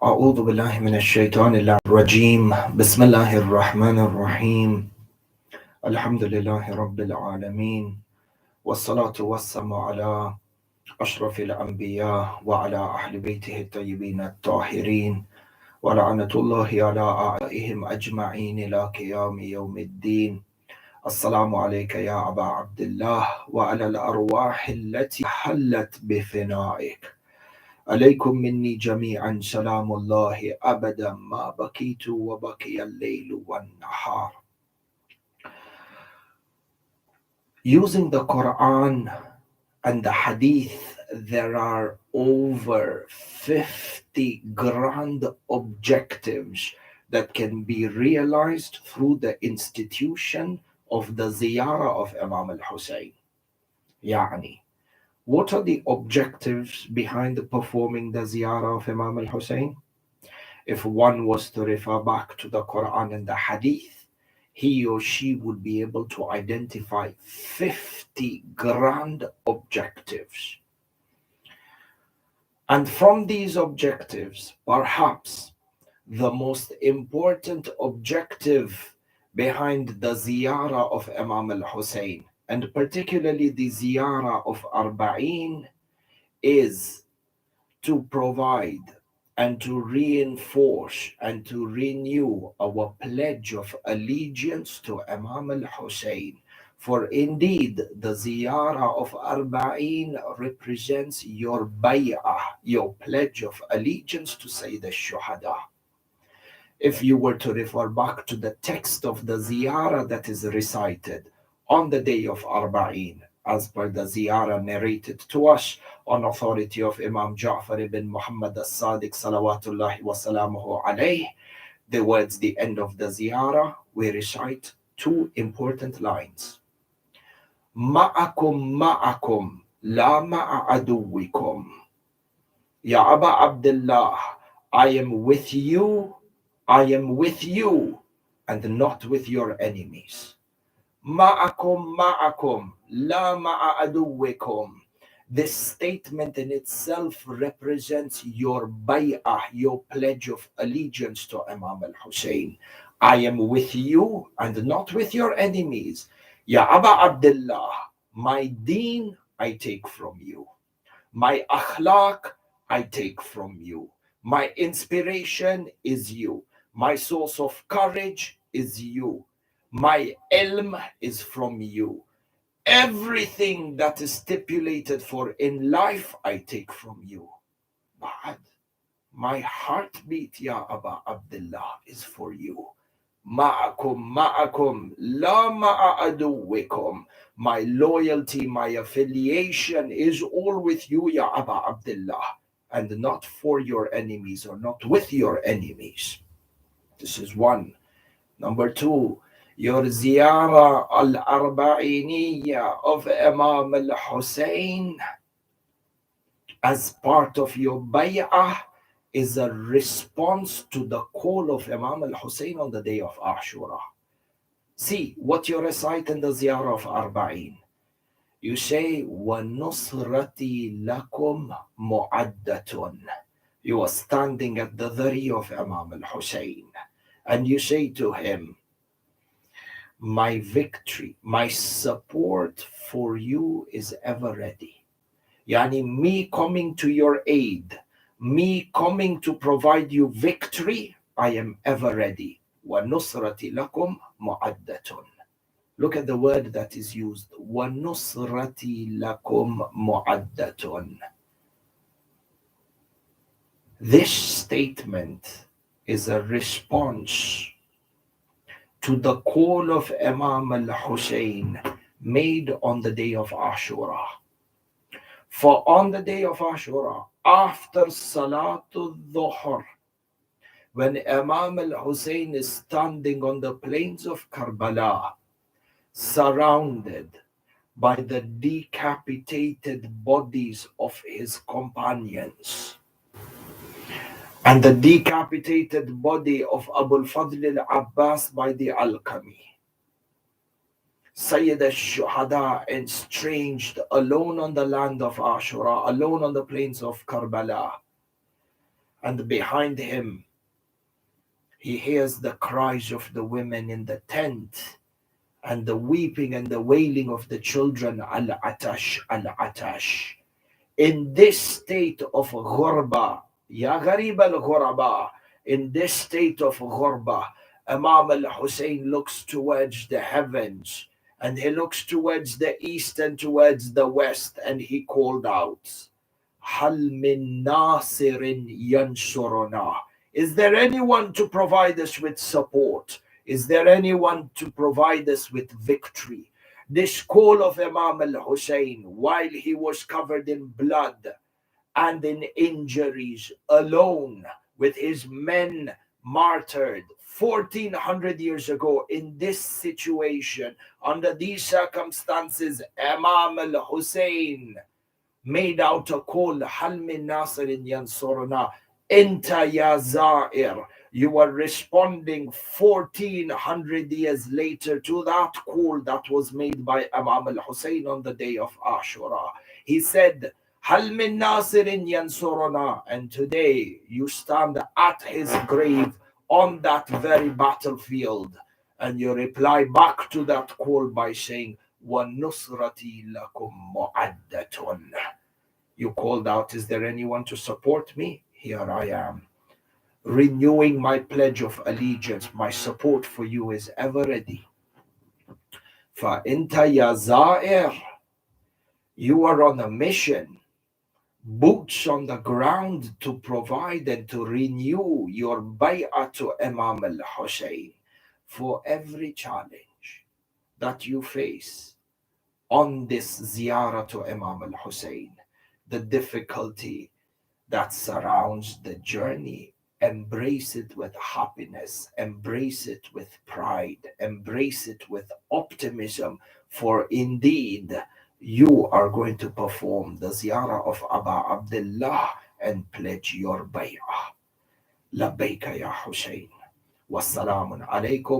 أعوذ بالله من الشيطان الرجيم بسم الله الرحمن الرحيم الحمد لله رب العالمين والصلاة والسلام على أشرف الأنبياء وعلى أهل بيته الطيبين الطاهرين ولعنة الله على أعدائهم أجمعين إلى قيام يوم الدين. السلام عليك يا أبا عبد الله وعلى الأرواح التي حلت بفنائك. عليكم مني جميعا سلام الله أبدا ما بكيت وبكي الليل والنهار. Using the Quran and the Hadith, there are over 50 grand objectives that can be realized through the institution of the Ziyarah of Imam al-Hussein. يعني, what are the objectives behind performing the Ziyarah of Imam al-Hussein? If one was to refer back to the Quran and the Hadith, he or she would be able to identify 50 grand objectives. And from these objectives, perhaps the most important objective behind the Ziyarah of Imam al-Hussein, and particularly the Ziyarah of Arba'in, is to provide and to reinforce and to renew our pledge of allegiance to Imam al-Hussein. For indeed, the Ziyarah of Arba'in represents your bay'ah, your pledge of allegiance to Sayyid al-Shuhada. If you were to refer back to the text of the Ziyarah that is recited on the day of Arba'in, as per the Ziyarah narrated to us on authority of Imam Ja'far ibn Muhammad as-Sadiq salawatullahi wa salamuhu alayh, towards the end of the Ziyarah, we recite two important lines. Ma'akum ma'akum la ma'a aduwikum. Ya Aba Abdullah, I am with you, and not with your enemies. Ma'akum, la ma'a aduwikum. This statement in itself represents your bay'ah, your pledge of allegiance to Imam al-Hussein. I am with you and not with your enemies. Ya Aba Abdullah, my deen I take from you. My akhlaq I take from you. My inspiration is you. My source of courage is you. My ilm is from you. Everything that is stipulated for in life, I take from you. But my heartbeat, Ya Aba Abdullah, is for you. Ma'akum, la ma'aduwikum. My loyalty, my affiliation is all with you, Ya Aba Abdullah, and not for your enemies or not with your enemies. This is one. Number two, your Ziyarah al-Arba'iniyya of Imam al-Hussein as part of your bay'ah is a response to the call of Imam al-Hussein on the day of Ashura. See what you recite in the Ziyarah of Arba'in. You say, وَنُصْرَتِي لَكُمْ مُعَدَّةٌ. You are standing at the dhari of Imam al-Hussein and you say to him, my victory, my support for you is ever ready. Yani me coming to your aid, me coming to provide you victory, I am ever ready. وَنُصْرَةِ لَكُمْ مُعَدَّةٌ. Look at the word that is used. وَنُصْرَةِ لَكُمْ مُعَدَّةٌ. This statement is a response to the call of Imam al-Hussein made on the day of Ashura. For on the day of Ashura, after Salatul Dhuhr, when Imam al-Hussein is standing on the plains of Karbala, surrounded by the decapitated bodies of his companions, and the decapitated body of Abu al-Fadl al-Abbas by the Alchemy. Sayyid al-Shuhada estranged alone on the land of Ashura, alone on the plains of Karbala. And behind him, he hears the cries of the women in the tent and the weeping and the wailing of the children. Al-atash, al-atash. In this state of ghurba, ya gharib al-ghuraba, in this state of ghurba, Imam al-Hussein looks towards the heavens, and he looks towards the east and towards the west, and he called out, Hal min nasirin yansuruna. Is there anyone to provide us with support? Is there anyone to provide us with victory? This call of Imam al-Hussein, while he was covered in blood and in injuries, alone with his men martyred 1400 years ago, in this situation, under these circumstances, Imam al-Hussein made out a call, Hal min nasirin yansuruna, Enta ya Zair. You are responding 1400 years later to that call that was made by Imam al-Hussein on the day of Ashura. He said, Hal min nasirin yansuruna. And today you stand at his grave on that very battlefield, and you reply back to that call by saying, Wa nusrati lakum mu'addatun. You called out, is there anyone to support me? Here I am, renewing my pledge of allegiance. My support for you is ever ready. فَإِنْتَ يَا زَائِرٌ. You are on a mission, boots on the ground, to provide and to renew your bay'ah to Imam al-Hussein for every challenge that you face on this ziyarah to Imam al-Hussein, the difficulty that surrounds the journey. Embrace it with happiness, embrace it with pride, embrace it with optimism, for indeed you are going to perform the ziyarah of Aba Abdullah and pledge your bay'ah. Labbaika ya Hussein. Wassalamun alaikum.